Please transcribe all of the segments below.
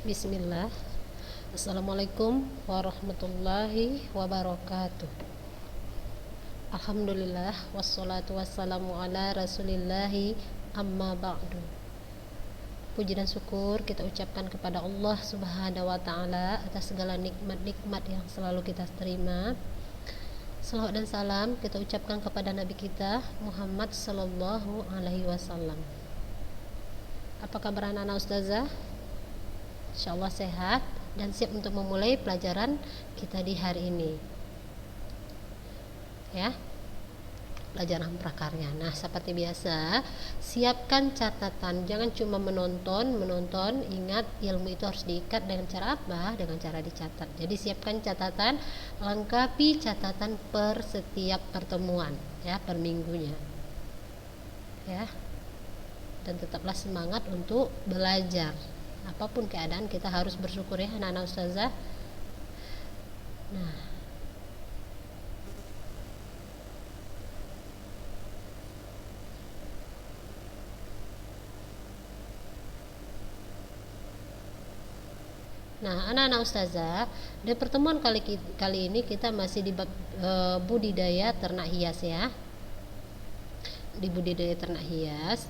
Bismillah. Assalamualaikum warahmatullahi wabarakatuh. Alhamdulillah wassalatu wassalamu ala rasulillahi amma ba'du. Puji dan syukur kita ucapkan kepada Allah subhanahu wa ta'ala atas segala nikmat-nikmat yang selalu kita terima. Salawat dan salam kita ucapkan kepada Nabi kita Muhammad sallallahu alaihi wasallam. Apa kabar anak-anak ustazah? Insyaallah sehat dan siap untuk memulai pelajaran kita di hari ini. Ya. Pelajaran prakarya. Nah, seperti biasa, siapkan catatan. Jangan cuma menonton. Ingat, ilmu itu harus diikat dengan cara apa? Dengan cara dicatat. Jadi siapkan catatan, lengkapi catatan per setiap pertemuan, ya, per minggunya. Ya. Dan tetaplah semangat untuk belajar. Apapun keadaan kita harus bersyukur, ya anak-anak ustazah. Nah, anak-anak ustazah, di pertemuan kali ini kita masih di bab budidaya ternak hias, ya. Di budidaya ternak hias.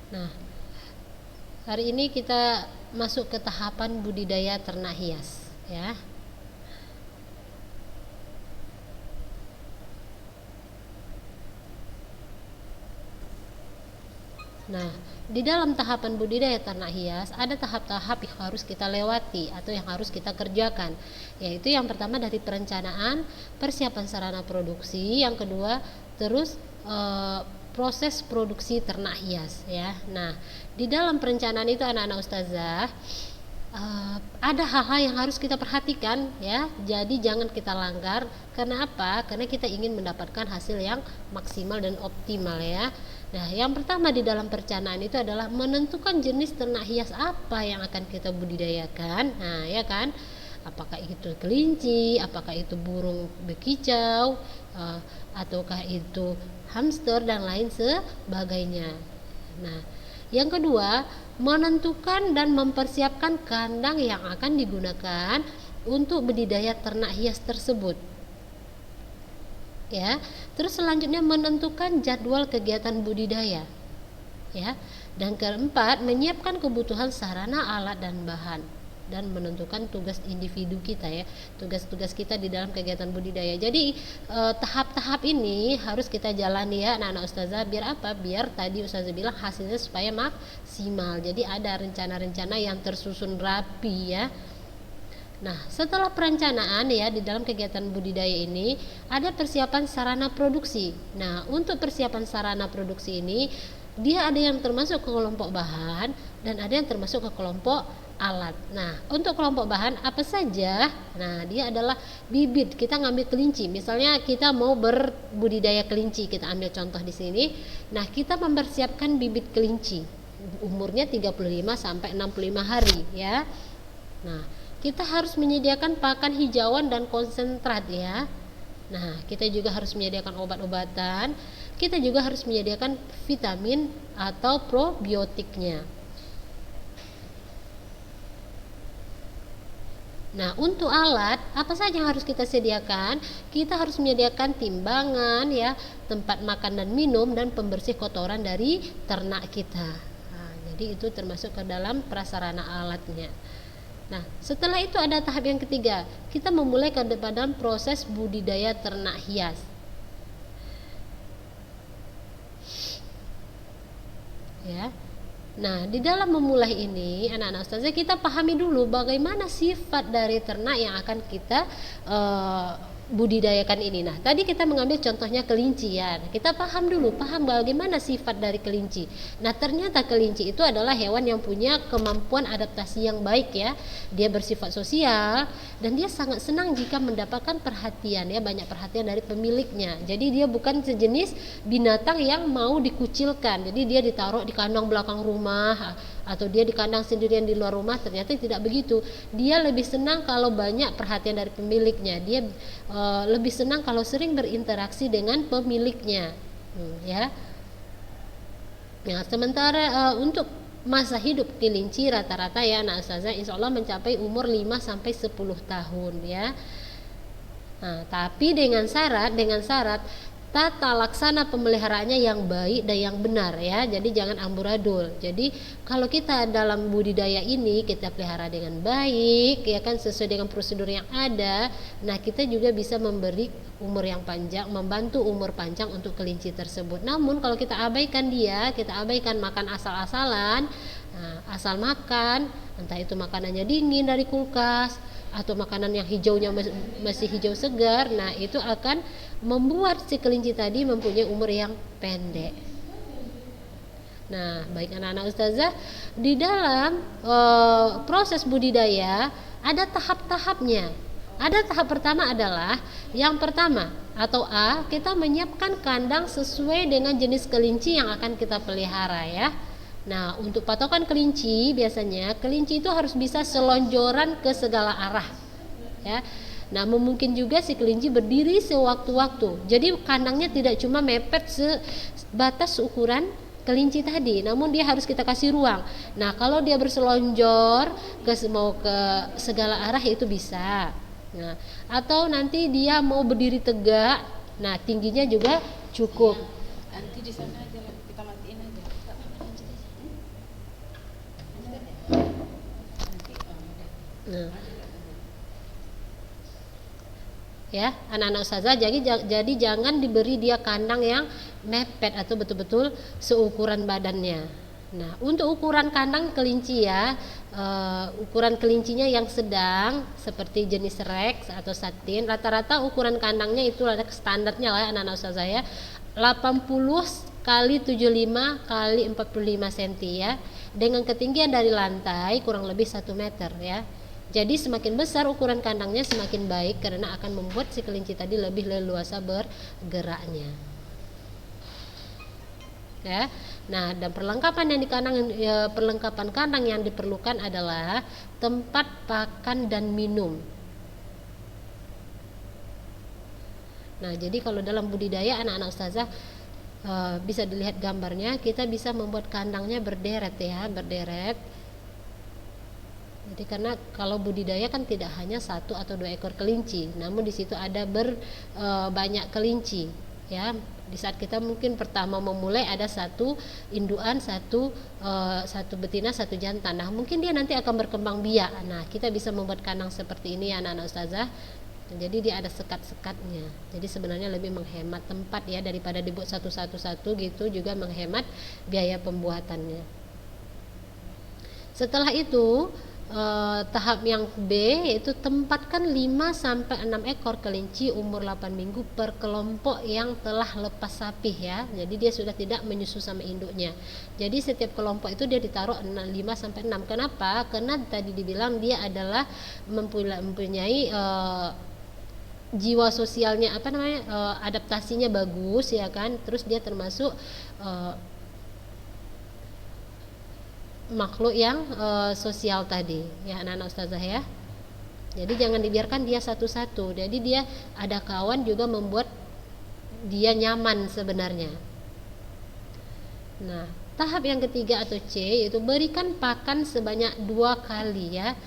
Nah, hari ini kita masuk ke tahapan budidaya ternak hias, ya. Nah, di dalam tahapan budidaya ternak hias ada tahap-tahap yang harus kita lewati atau yang harus kita kerjakan, yaitu yang pertama dari perencanaan, persiapan sarana produksi, yang kedua terus proses produksi ternak hias, ya. Nah, di dalam perencanaan itu anak-anak ustazah ada hal-hal yang harus kita perhatikan, ya. Jadi jangan kita langgar. Karena apa? Karena kita ingin mendapatkan hasil yang maksimal dan optimal, ya. Nah, yang pertama di dalam perencanaan itu adalah menentukan jenis ternak hias apa yang akan kita budidayakan. Nah, ya kan? Apakah itu kelinci, apakah itu burung bekicau, ataukah itu hamster dan lain sebagainya. Nah, yang kedua, menentukan dan mempersiapkan kandang yang akan digunakan untuk budidaya ternak hias tersebut. Ya, terus selanjutnya menentukan jadwal kegiatan budidaya. Ya. Dan keempat, menyiapkan kebutuhan sarana, alat dan bahan, dan menentukan tugas individu kita, ya, tugas-tugas kita di dalam kegiatan budidaya. Jadi tahap-tahap ini harus kita jalani, ya anak-anak ustazah. Biar apa? Biar tadi ustazah bilang hasilnya supaya maksimal. Jadi ada rencana-rencana yang tersusun rapi, ya. Nah, setelah perencanaan, ya, di dalam kegiatan budidaya ini ada persiapan sarana produksi. Nah, untuk persiapan sarana produksi ini dia ada yang termasuk ke kelompok bahan dan ada yang termasuk ke kelompok alat. Nah, untuk kelompok bahan apa saja? Nah, dia adalah bibit. Kita ngambil kelinci. Misalnya kita mau berbudidaya kelinci, kita ambil contoh di sini. Nah, kita mempersiapkan bibit kelinci. Umurnya 35 sampai 65 hari, ya. Nah, kita harus menyediakan pakan hijauan dan konsentrat, ya. Nah, kita juga harus menyediakan obat-obatan. Kita juga harus menyediakan vitamin atau probiotiknya. Nah, untuk alat apa saja yang harus kita sediakan? Kita harus menyediakan timbangan, ya, tempat makan dan minum, dan pembersih kotoran dari ternak kita. Nah, jadi itu termasuk ke dalam prasarana alatnya. Nah, setelah itu ada tahap yang ketiga. Kita memulai ke dalam proses budidaya ternak hias. Ya. Nah, di dalam memulai ini, anak-anak ustazah, kita pahami dulu bagaimana sifat dari ternak yang akan kita budidayakan ini. Nah, tadi kita mengambil contohnya kelinci, ya. Kita paham bagaimana sifat dari kelinci. Nah, ternyata kelinci itu adalah hewan yang punya kemampuan adaptasi yang baik, ya. Dia bersifat sosial dan dia sangat senang jika mendapatkan perhatian, ya, banyak perhatian dari pemiliknya. Jadi dia bukan sejenis binatang yang mau dikucilkan. Jadi dia ditaruh di kandang belakang rumah atau dia di kandang sendirian di luar rumah, ternyata tidak begitu. Dia lebih senang kalau banyak perhatian dari pemiliknya. Dia lebih senang kalau sering berinteraksi dengan pemiliknya, ya. Nah, sementara untuk masa hidup kelinci rata-rata ya anak ustazah insya Allah mencapai umur 5 sampai 10 tahun ya. Nah, tapi dengan syarat tata laksana pemeliharaannya yang baik dan yang benar ya. Jadi jangan amburadul. Jadi kalau kita dalam budidaya ini kita pelihara dengan baik ya kan, sesuai dengan prosedur yang ada, nah kita juga bisa memberi umur yang panjang, membantu umur panjang untuk kelinci tersebut. Namun kalau kita abaikan kita abaikan makan asal-asalan, asal makan, entah itu makanannya dingin dari kulkas atau makanan yang hijaunya masih hijau segar, nah itu akan membuat si kelinci tadi mempunyai umur yang pendek. Nah, baik anak-anak ustazah, di dalam proses budidaya ada tahap-tahapnya. Ada tahap pertama adalah yang pertama atau A, kita menyiapkan kandang sesuai dengan jenis kelinci yang akan kita pelihara ya. Nah, untuk patokan kelinci biasanya kelinci itu harus bisa selonjoran ke segala arah ya. Nah, mungkin juga si kelinci berdiri sewaktu-waktu. Jadi kandangnya tidak cuma mepet sebatas ukuran kelinci tadi, namun dia harus kita kasih ruang. Nah, kalau dia berselonjor mau ke segala arah itu bisa. Nah, atau nanti dia mau berdiri tegak, nah tingginya juga cukup. Nanti di sana aja lah, kita matiin aja. Nah, ya anak-anak ustazah, jadi jangan diberi dia kandang yang mepet atau betul-betul seukuran badannya. Nah, untuk ukuran kandang kelinci ya, ukuran kelincinya yang sedang seperti jenis Rex atau satin, rata-rata ukuran kandangnya itu ada standarnya lah ya, anak-anak ustazah ya, 80 kali 75 kali 45 cm ya, dengan ketinggian dari lantai kurang lebih 1 meter ya. Jadi semakin besar ukuran kandangnya semakin baik karena akan membuat si kelinci tadi lebih leluasa bergeraknya. Ya. Nah, dan perlengkapan kandang yang diperlukan adalah tempat pakan dan minum. Nah, jadi kalau dalam budidaya anak-anak ustazah bisa dilihat gambarnya, kita bisa membuat kandangnya berderet ya, berderet. Jadi karena kalau budidaya kan tidak hanya 1 atau 2 ekor kelinci, namun di situ ada banyak kelinci ya. Di saat kita mungkin pertama memulai ada 1 induan, 1 betina, 1 jantan. Nah, mungkin dia nanti akan berkembang biak. Nah, kita bisa membuat kandang seperti ini ya anak-anak ustazah. Jadi dia ada sekat-sekatnya. Jadi sebenarnya lebih menghemat tempat ya, daripada dibuat satu-satu gitu, juga menghemat biaya pembuatannya. Setelah itu tahap yang B yaitu tempatkan 5 sampai 6 ekor kelinci umur 8 minggu per kelompok yang telah lepas sapih ya. Jadi dia sudah tidak menyusu sama induknya. Jadi setiap kelompok itu dia ditaruh 5 sampai 6. Kenapa? Karena tadi dibilang dia adalah mempunyai jiwa sosialnya adaptasinya bagus ya kan. Terus dia termasuk makhluk yang sosial tadi ya anak-anak ustazah ya. Jadi jangan dibiarkan dia satu-satu. Jadi dia ada kawan juga membuat dia nyaman sebenarnya. Nah, tahap yang ketiga atau C yaitu berikan pakan sebanyak 2 kali ya.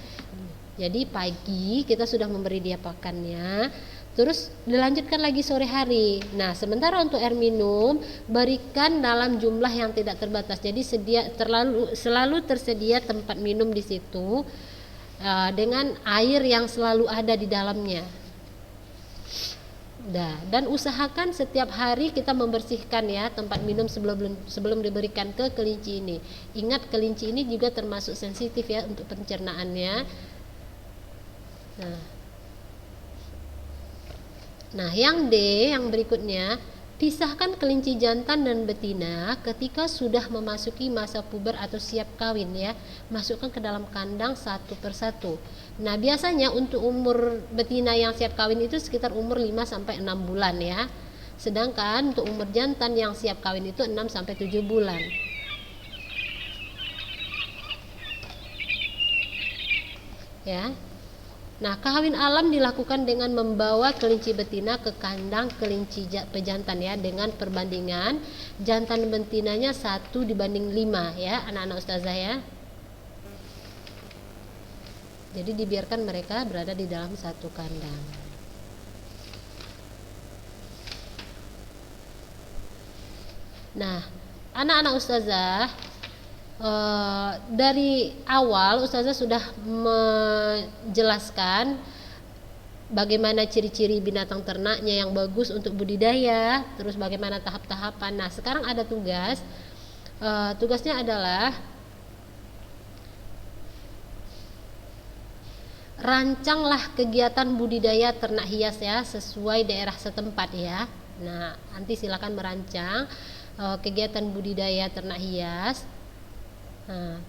Jadi pagi kita sudah memberi dia pakannya, terus dilanjutkan lagi sore hari. Nah, sementara untuk air minum berikan dalam jumlah yang tidak terbatas. Jadi selalu tersedia tempat minum di situ dengan air yang selalu ada di dalamnya. Dan usahakan setiap hari kita membersihkan ya tempat minum sebelum diberikan ke kelinci ini. Ingat, kelinci ini juga termasuk sensitif ya untuk pencernaannya. Nah, yang D yang berikutnya, pisahkan kelinci jantan dan betina ketika sudah memasuki masa puber atau siap kawin ya. Masukkan ke dalam kandang 1 per 1. Nah, biasanya untuk umur betina yang siap kawin itu sekitar umur 5 sampai 6 bulan ya. Sedangkan untuk umur jantan yang siap kawin itu 6 sampai 7 bulan. ya. Nah, kawin alam dilakukan dengan membawa kelinci betina ke kandang kelinci pejantan ya, dengan perbandingan jantan betinanya 1:5 ya, anak-anak ustazah ya. Jadi dibiarkan mereka berada di dalam satu kandang. Nah, anak-anak ustazah, dari awal ustazah sudah menjelaskan bagaimana ciri-ciri binatang ternaknya yang bagus untuk budidaya, terus bagaimana tahap-tahapan. Nah, sekarang ada tugas. Tugasnya adalah rancanglah kegiatan budidaya ternak hias ya, sesuai daerah setempat ya. Nah, nanti silakan merancang kegiatan budidaya ternak hias. Nah,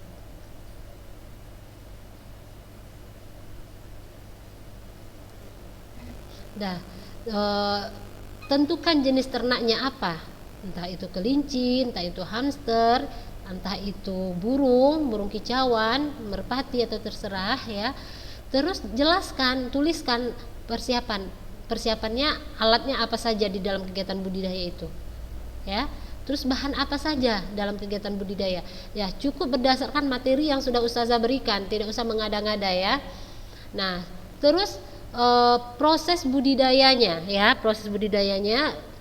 tentukan jenis ternaknya apa, entah itu kelinci, entah itu hamster, entah itu burung kicauan, merpati atau terserah ya. Terus jelaskan, tuliskan persiapannya, alatnya apa saja di dalam kegiatan budidaya itu ya. Terus bahan apa saja dalam kegiatan budidaya ya, cukup berdasarkan materi yang sudah ustazah berikan, tidak usah mengada-ngada ya. Nah, terus proses budidayanya ya,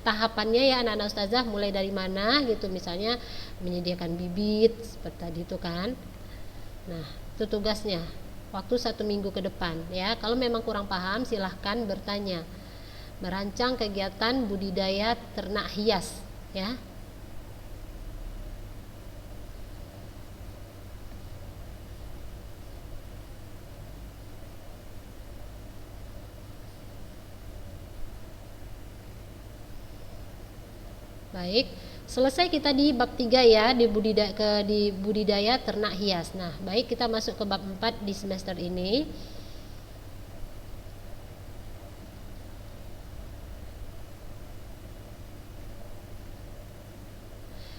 tahapannya ya anak-anak ustazah, mulai dari mana gitu, misalnya menyediakan bibit seperti tadi itu kan. Nah, itu tugasnya waktu 1 minggu ke depan ya. Kalau memang kurang paham silahkan bertanya. Merancang kegiatan budidaya ternak hias ya. Baik, selesai kita di bab 3 ya, di budidaya ternak hias. Nah, baik, kita masuk ke bab 4 di semester ini.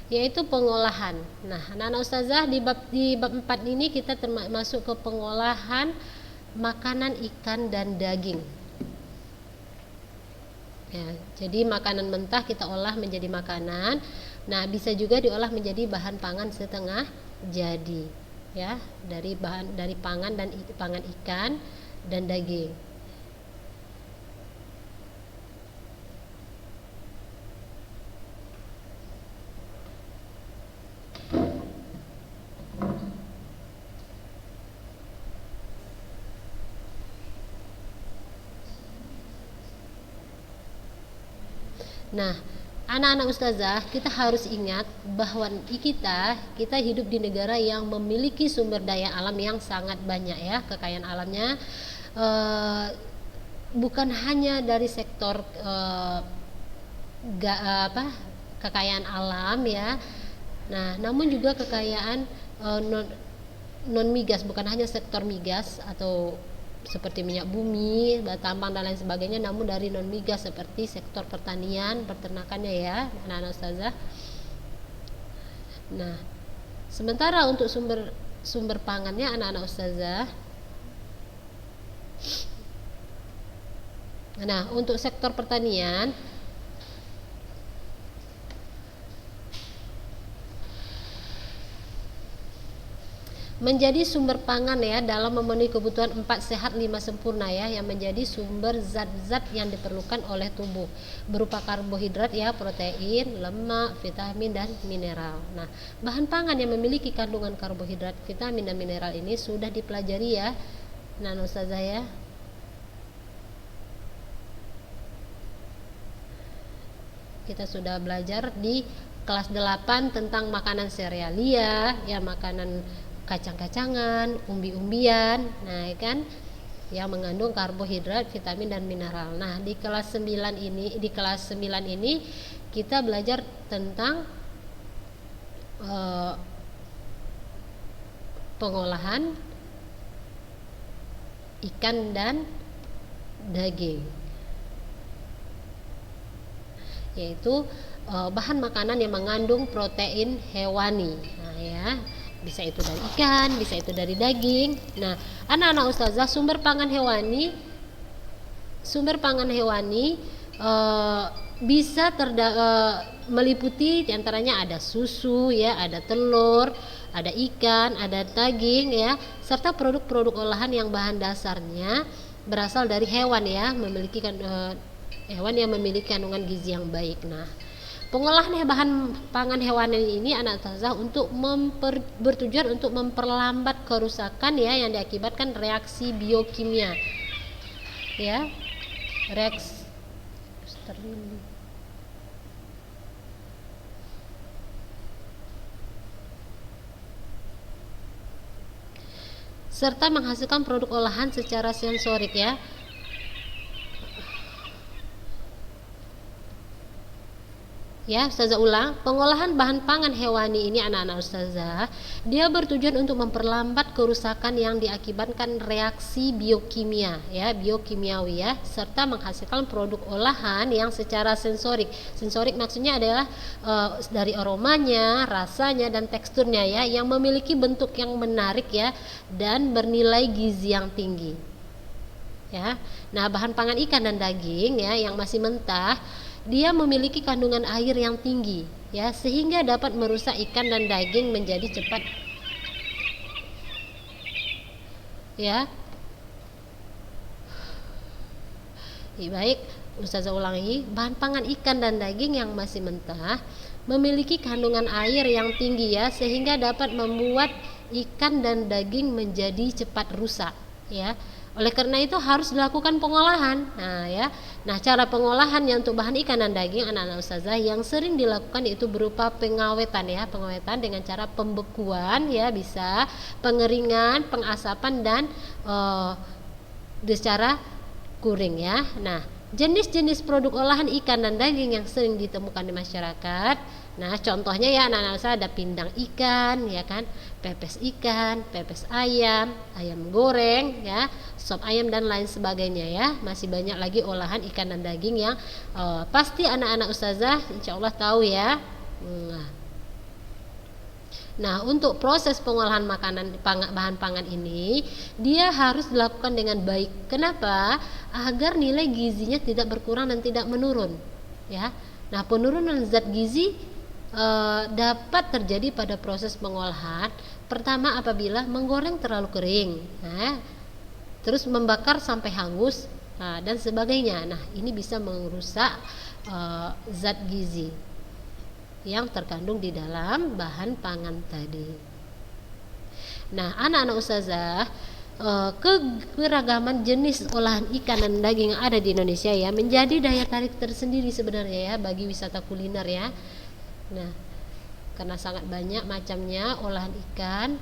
Yaitu pengolahan. Nah, anak-anak ustazah, di bab 4 ini kita masuk ke pengolahan makanan ikan dan daging. Ya, jadi makanan mentah kita olah menjadi makanan. Nah, bisa juga diolah menjadi bahan pangan setengah jadi ya, dari pangan ikan dan daging. Nah, anak-anak ustazah, kita harus ingat bahwa kita hidup di negara yang memiliki sumber daya alam yang sangat banyak ya. Kekayaan alamnya bukan hanya dari sektor kekayaan alam ya. Nah, namun juga kekayaan non migas, bukan hanya sektor migas atau seperti minyak bumi, tambang dan lain sebagainya, namun dari non migas seperti sektor pertanian, peternakannya ya, anak-anak ustazah. Nah, sementara untuk sumber pangannya anak-anak ustazah. Nah, untuk sektor pertanian menjadi sumber pangan ya, dalam memenuhi kebutuhan 4 sehat 5 sempurna ya, yang menjadi sumber zat-zat yang diperlukan oleh tubuh berupa karbohidrat ya, protein, lemak, vitamin dan mineral. Nah, bahan pangan yang memiliki kandungan karbohidrat, vitamin dan mineral ini sudah dipelajari ya, nah ustazah ya. Kita sudah belajar di kelas 8 tentang makanan serealia ya, makanan kacang-kacangan, umbi-umbian, nah kan, yang mengandung karbohidrat, vitamin dan mineral. Nah, di kelas 9 ini kita belajar tentang pengolahan ikan dan daging, yaitu bahan makanan yang mengandung protein hewani. Nah ya, Bisa itu dari ikan, bisa itu dari daging. Nah, anak-anak ustazah, sumber pangan hewani bisa meliputi diantaranya ada susu ya, ada telur, ada ikan, ada daging ya, serta produk-produk olahan yang bahan dasarnya berasal dari hewan ya, hewan yang memiliki kandungan gizi yang baik. Nah, pengolahan bahan pangan hewani ini anak ustazah bertujuan untuk memperlambat kerusakan ya yang diakibatkan reaksi biokimia ya, reaksi serta menghasilkan produk olahan secara sensorik ya. Ya, ustazah ulang, pengolahan bahan pangan hewani ini anak-anak ustazah, dia bertujuan untuk memperlambat kerusakan yang diakibatkan reaksi biokimia ya, biokimiawi ya, serta menghasilkan produk olahan yang secara sensorik. Sensorik maksudnya adalah dari aromanya, rasanya dan teksturnya ya, yang memiliki bentuk yang menarik ya dan bernilai gizi yang tinggi. Ya. Nah, bahan pangan ikan dan daging ya yang masih mentah, dia memiliki kandungan air yang tinggi ya, sehingga dapat merusak ikan dan daging menjadi cepat ya. Baik, ustazah ulangi, bahan pangan ikan dan daging yang masih mentah memiliki kandungan air yang tinggi ya, sehingga dapat membuat ikan dan daging menjadi cepat rusak ya. Oleh karena itu harus dilakukan pengolahan. Nah ya, cara pengolahannya untuk bahan ikan dan daging anak-anak ustazah yang sering dilakukan itu berupa pengawetan ya, pengawetan dengan cara pembekuan ya, bisa pengeringan, pengasapan dan secara kuring ya. Nah, jenis-jenis produk olahan ikan dan daging yang sering ditemukan di masyarakat. Nah, contohnya ya anak-anak ustazah ada pindang ikan ya kan, pepes ikan, pepes ayam, ayam goreng ya, sop ayam dan lain sebagainya ya. Masih banyak lagi olahan ikan dan daging yang pasti anak-anak ustazah insya Allah tahu ya. Nah, untuk proses pengolahan bahan pangan ini dia harus dilakukan dengan baik. Kenapa? Agar nilai gizinya tidak berkurang dan tidak menurun ya. Nah, penurunan zat gizi dapat terjadi pada proses pengolahan. Pertama, apabila menggoreng terlalu kering, terus membakar sampai hangus dan sebagainya. Nah, ini bisa merusak zat gizi yang terkandung di dalam bahan pangan tadi. Nah, anak-anak ustazah, keberagaman jenis olahan ikan dan daging yang ada di Indonesia ya menjadi daya tarik tersendiri sebenarnya ya bagi wisata kuliner ya. Nah, karena sangat banyak macamnya olahan ikan.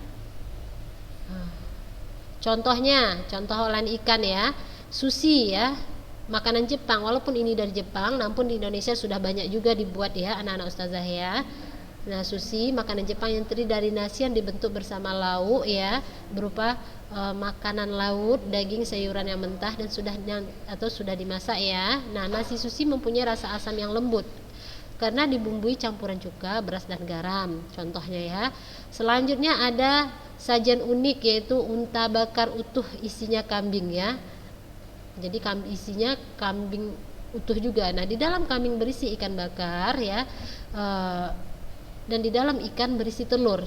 Contoh olahan ikan ya, sushi ya, makanan Jepang. Walaupun ini dari Jepang, namun di Indonesia sudah banyak juga dibuat ya anak-anak ustazah ya. Nah, sushi makanan Jepang yang terdiri dari nasi yang dibentuk bersama lauk ya, berupa makanan laut, daging, sayuran yang mentah dan sudah dimasak ya. Nah, nasi sushi mempunyai rasa asam yang lembut karena dibumbui campuran cuka, beras dan garam. Contohnya ya. Selanjutnya ada sajian unik yaitu unta bakar utuh isinya kambing ya. Jadi isinya kambing utuh juga. Nah, di dalam kambing berisi ikan bakar ya, dan di dalam ikan berisi telur.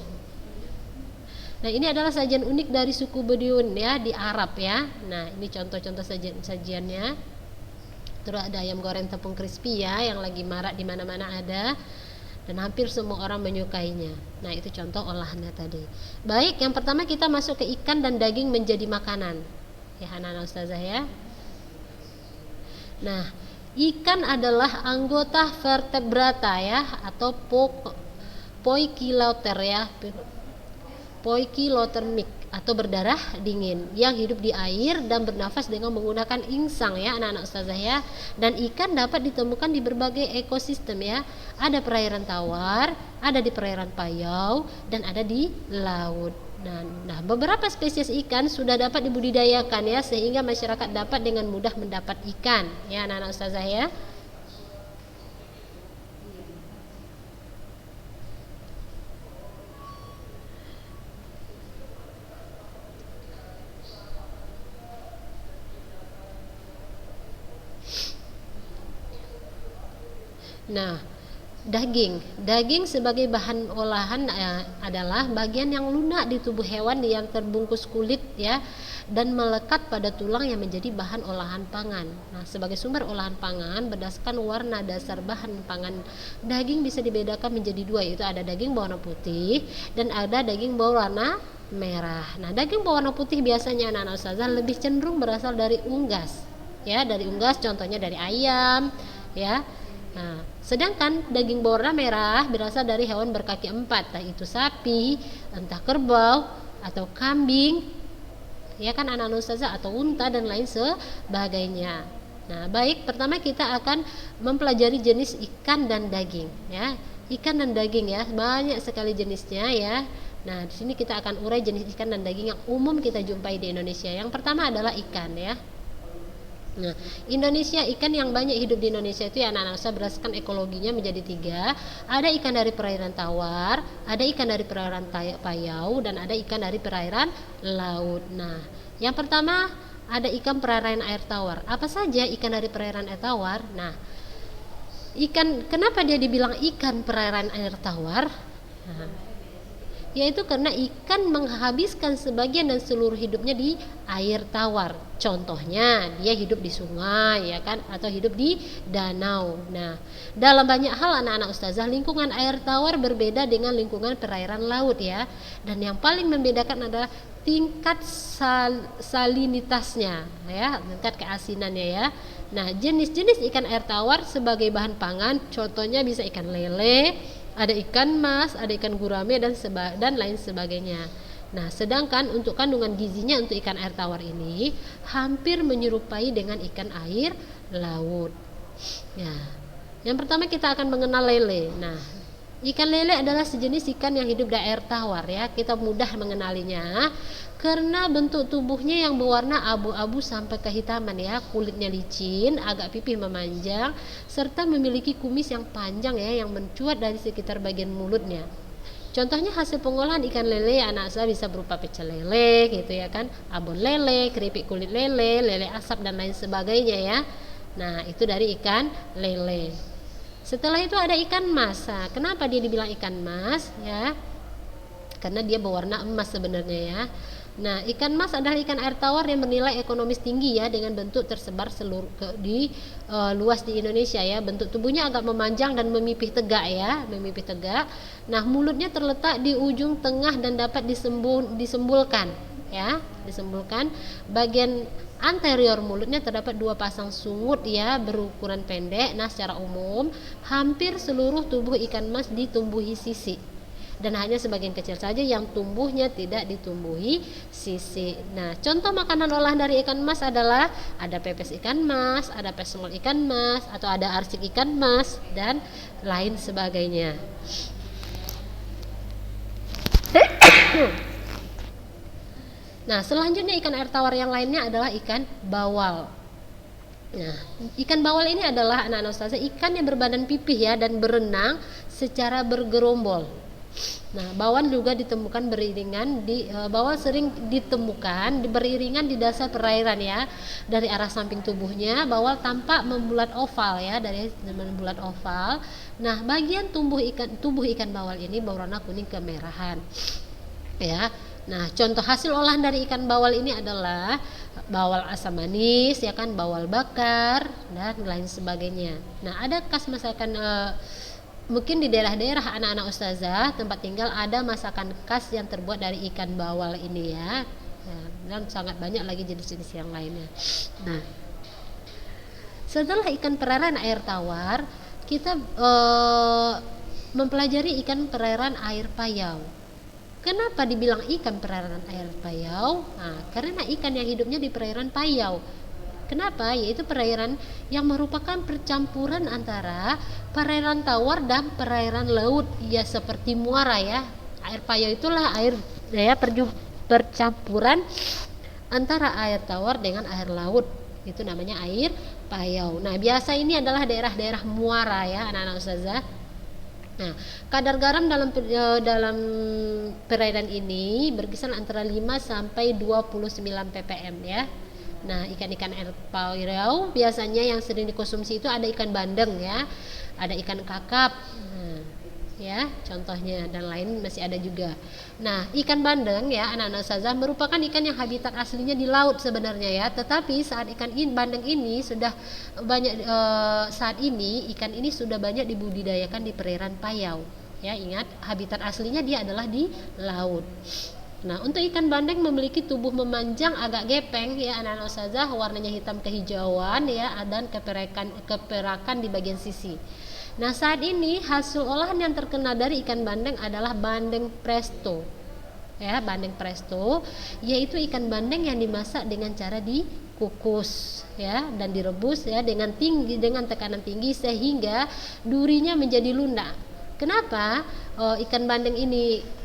Nah, ini adalah sajian unik dari suku Bedouin ya di Arab ya. Nah, ini contoh-contoh sajiannya. Terus ada ayam goreng tepung crispy ya yang lagi marak di mana-mana ada dan hampir semua orang menyukainya. Nah, itu contoh olahannya tadi. Baik, yang pertama kita masuk ke ikan dan daging menjadi makanan. Ya, anak-anak ustazah ya. Nah, ikan adalah anggota vertebrata ya atau poikiloter ya. Poikilotermik atau berdarah dingin yang hidup di air dan bernafas dengan menggunakan insang ya anak-anak ustazah ya. Dan ikan dapat ditemukan di berbagai ekosistem ya. Ada perairan tawar, ada di perairan payau dan ada di laut. Nah, beberapa spesies ikan sudah dapat dibudidayakan ya sehingga masyarakat dapat dengan mudah mendapat ikan ya anak-anak ustazah ya. Nah, daging sebagai bahan olahan adalah bagian yang lunak di tubuh hewan yang terbungkus kulit ya, dan melekat pada tulang yang menjadi bahan olahan pangan. Nah, sebagai sumber olahan pangan berdasarkan warna dasar bahan pangan, daging bisa dibedakan menjadi dua, yaitu ada daging berwarna putih dan ada daging berwarna merah. Nah, daging berwarna putih biasanya anak-anak ustazah lebih cenderung berasal dari unggas ya, dari unggas, contohnya dari ayam ya. Nah, sedangkan daging berwarna merah berasal dari hewan berkaki 4, entah itu sapi, entah kerbau atau kambing, ya kan anak-anak ustazah, atau unta dan lain sebagainya. Nah, baik, pertama kita akan mempelajari jenis ikan dan daging ya. Ikan dan daging ya, banyak sekali jenisnya ya. Nah, di sini kita akan urai jenis ikan dan daging yang umum kita jumpai di Indonesia. Yang pertama adalah ikan ya. Nah, Indonesia, ikan yang banyak hidup di Indonesia itu ya anak-anak ustazah berdasarkan ekologinya menjadi 3. Ada ikan dari perairan tawar, ada ikan dari perairan payau, dan ada ikan dari perairan laut. Nah, yang pertama ada ikan perairan air tawar. Apa saja ikan dari perairan air tawar? Nah, kenapa dia dibilang ikan perairan air tawar? Nah, yaitu karena ikan menghabiskan sebagian dan seluruh hidupnya di air tawar. Contohnya dia hidup di sungai ya kan, atau hidup di danau. Nah, dalam banyak hal anak-anak ustazah, lingkungan air tawar berbeda dengan lingkungan perairan laut ya. Dan yang paling membedakan adalah tingkat salinitasnya ya, tingkat keasinannya ya. Nah, jenis-jenis ikan air tawar sebagai bahan pangan, contohnya bisa ikan lele, ada ikan mas, ada ikan gurame dan lain sebagainya. Nah, sedangkan untuk kandungan gizinya untuk ikan air tawar ini hampir menyerupai dengan ikan air laut. Ya. Yang pertama kita akan mengenal lele. Nah, ikan lele adalah sejenis ikan yang hidup di air tawar ya. Kita mudah mengenalinya karena bentuk tubuhnya yang berwarna abu-abu sampai kehitaman ya, kulitnya licin, agak pipih memanjang, serta memiliki kumis yang panjang ya, yang mencuat dari sekitar bagian mulutnya. Contohnya hasil pengolahan ikan lele anak saya bisa berupa pecel lele gitu ya kan, abon lele, keripik kulit lele, lele asap dan lain sebagainya ya. Nah, itu dari ikan lele. Setelah itu ada ikan mas. Nah, kenapa dia dibilang ikan mas ya? Karena dia berwarna emas sebenarnya ya. Nah, ikan mas adalah ikan air tawar yang bernilai ekonomis tinggi ya, dengan bentuk tersebar luas di Indonesia ya. Bentuk tubuhnya agak memanjang dan memipih tegak ya, memipih tegak. Nah, mulutnya terletak di ujung tengah dan dapat disembulkan ya, disembulkan. Bagian anterior mulutnya terdapat 2 pasang sungut ya, berukuran pendek. Nah, secara umum hampir seluruh tubuh ikan mas ditumbuhi sisi, dan hanya sebagian kecil saja yang tumbuhnya tidak ditumbuhi sisi. Nah, contoh makanan olahan dari ikan mas adalah ada pepes ikan mas, ada pesmol ikan mas, atau ada arsik ikan mas, dan lain sebagainya. Nah, selanjutnya ikan air tawar yang lainnya adalah ikan bawal. Nah, ikan bawal ini adalah anak-anak ustazah ikan yang berbadan pipih ya, dan berenang secara bergerombol. Nah, bawal juga ditemukan beriringan bawal sering ditemukan beriringan di dasar perairan ya. Dari arah samping tubuhnya bawal tampak membulat oval ya, dari membulat oval. Nah, bagian tubuh ikan bawal ini berwarna kuning kemerahan ya. Nah, contoh hasil olahan dari ikan bawal ini adalah bawal asam manis ya kan, bawal bakar dan lain sebagainya. Nah, ada khas masakan mungkin di daerah-daerah anak-anak ustazah tempat tinggal ada masakan khas yang terbuat dari ikan bawal ini ya. Dan sangat banyak lagi jenis-jenis yang lainnya. Nah, setelah ikan perairan air tawar, kita mempelajari ikan perairan air payau. Kenapa dibilang ikan perairan air payau? Nah, karena ikan yang hidupnya di perairan payau. Kenapa? Yaitu perairan yang merupakan percampuran antara perairan tawar dan perairan laut ya, seperti muara ya. Air payau itulah air ya, percampuran antara air tawar dengan air laut, itu namanya air payau. Nah, biasa ini adalah daerah-daerah muara ya anak-anak ustazah. Nah, kadar garam dalam perairan ini berkisar antara 5 sampai 29 ppm ya. Nah, ikan-ikan air payau biasanya yang sering dikonsumsi itu ada ikan bandeng ya, ada ikan kakap, nah, ya contohnya, dan lain masih ada juga. Nah, ikan bandeng ya anak-anak ustazah merupakan ikan yang habitat aslinya di laut sebenarnya ya, tetapi saat bandeng ini sudah banyak saat ini ikan ini sudah banyak dibudidayakan di perairan payau ya. Ingat, habitat aslinya dia adalah di laut. Nah, untuk ikan bandeng memiliki tubuh memanjang agak gepeng ya anak-anak ustazah, warnanya hitam kehijauan ya, dan keperakan di bagian sisi. Nah, saat ini hasil olahan yang terkenal dari ikan bandeng adalah bandeng presto. Ya, bandeng presto yaitu ikan bandeng yang dimasak dengan cara dikukus ya dan direbus ya dengan tekanan tinggi sehingga durinya menjadi lunak. Kenapa ikan bandeng ini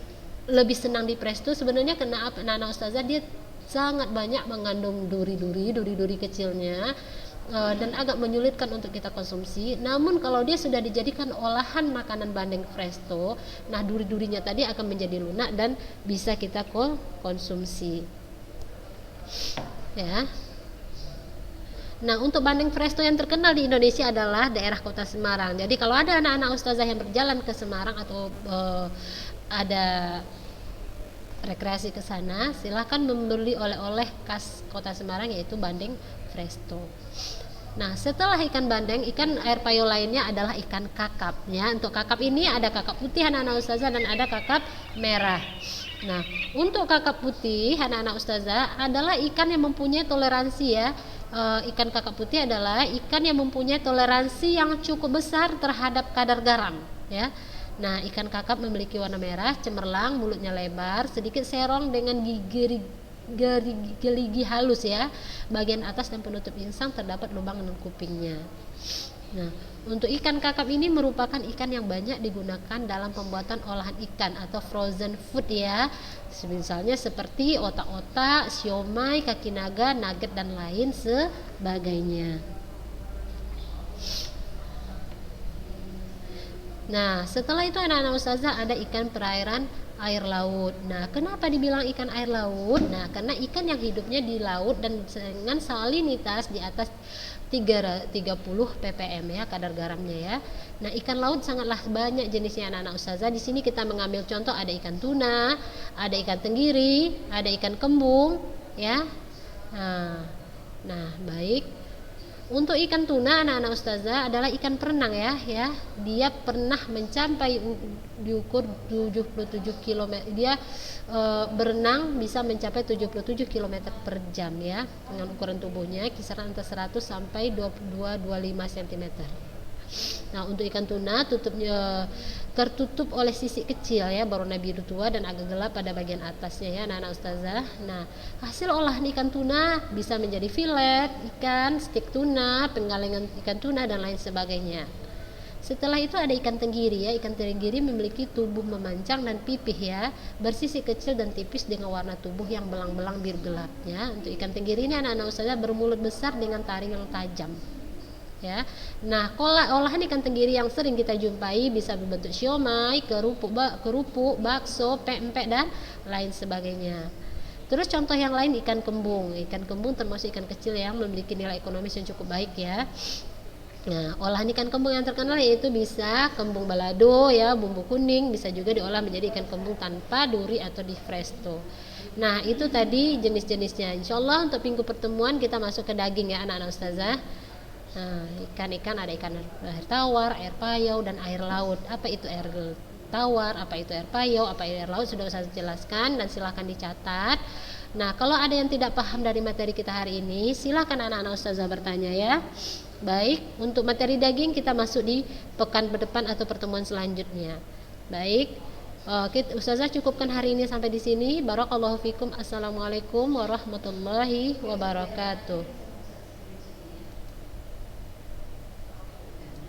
lebih senang di presto? Sebenarnya karena anak-anak ustazah dia sangat banyak mengandung duri-duri kecilnya dan agak menyulitkan untuk kita konsumsi. Namun kalau dia sudah dijadikan olahan makanan bandeng presto, nah duri-durinya tadi akan menjadi lunak dan bisa kita konsumsi ya. Nah, untuk bandeng presto yang terkenal di Indonesia adalah daerah Kota Semarang. Jadi kalau ada anak-anak ustazah yang berjalan ke Semarang atau ada rekreasi ke sana, silahkan membeli oleh-oleh khas Kota Semarang yaitu bandeng presto. Nah, setelah ikan bandeng, ikan air payau lainnya adalah ikan kakap ya. Untuk kakap ini ada kakap putih anak-anak ustazah dan ada kakap merah. Nah, untuk kakap putih anak-anak ustazah adalah ikan yang mempunyai toleransi ya. Ikan kakap putih adalah ikan yang mempunyai toleransi yang cukup besar terhadap kadar garam ya. Nah, ikan kakap memiliki warna merah cemerlang, mulutnya lebar, sedikit serong dengan gerigi halus ya. Bagian atas dan penutup insang terdapat lubang dan kupingnya. Nah, untuk ikan kakap ini merupakan ikan yang banyak digunakan dalam pembuatan olahan ikan atau frozen food ya. Misalnya seperti otak-otak, siomay, kaki naga, nugget dan lain sebagainya. Nah, setelah itu anak-anak ustazah ada ikan perairan air laut. Nah, kenapa dibilang ikan air laut? Nah, karena ikan yang hidupnya di laut dan dengan salinitas di atas 30 ppm ya kadar garamnya ya. Nah, ikan laut sangatlah banyak jenisnya anak-anak ustazah. Di sini kita mengambil contoh, ada ikan tuna, ada ikan tenggiri, ada ikan kembung ya. Nah, baik. Untuk ikan tuna anak-anak ustazah adalah ikan perenang ya. Dia pernah mencapai diukur 77 km. Dia berenang bisa mencapai 77 km per jam ya. Dengan ukuran tubuhnya kisaran antara 100 sampai 22-25 cm. Nah, untuk ikan tuna tertutup oleh sisik kecil ya, berwarna biru tua dan agak gelap pada bagian atasnya ya anak-anak ustazah. Nah, hasil olahan ikan tuna bisa menjadi filet ikan, stik tuna, penggalengan ikan tuna dan lain sebagainya. Setelah itu ada ikan tenggiri ya. Ikan tenggiri memiliki tubuh memanjang dan pipih ya, bersisik kecil dan tipis dengan warna tubuh yang belang-belang biru gelap ya. Untuk ikan tenggiri ini anak-anak ustazah bermulut besar dengan taring yang tajam ya. Nah, olahan ikan tenggiri yang sering kita jumpai bisa berbentuk siomay, kerupuk, bakso, pempek dan lain sebagainya. Terus contoh yang lain ikan kembung. Ikan kembung termasuk ikan kecil yang memiliki nilai ekonomis yang cukup baik ya. Nah, olahan ikan kembung yang terkenal yaitu bisa kembung balado ya, bumbu kuning, bisa juga diolah menjadi ikan kembung tanpa duri atau di presto. Nah, itu tadi jenis-jenisnya. Insyaallah untuk minggu pertemuan kita masuk ke daging ya anak-anak ustazah. Nah, ikan-ikan ada ikan air tawar, air payau dan air laut. Apa itu air tawar, apa itu air payau, apa itu air laut sudah saya jelaskan dan silahkan dicatat. Nah, kalau ada yang tidak paham dari materi kita hari ini, silahkan anak-anak ustazah bertanya ya. Baik, untuk materi daging kita masuk di pekan depan atau pertemuan selanjutnya. Baik, ustazah cukupkan hari ini sampai di sini. Barakallahu fikum. Assalamualaikum warahmatullahi wabarakatuh.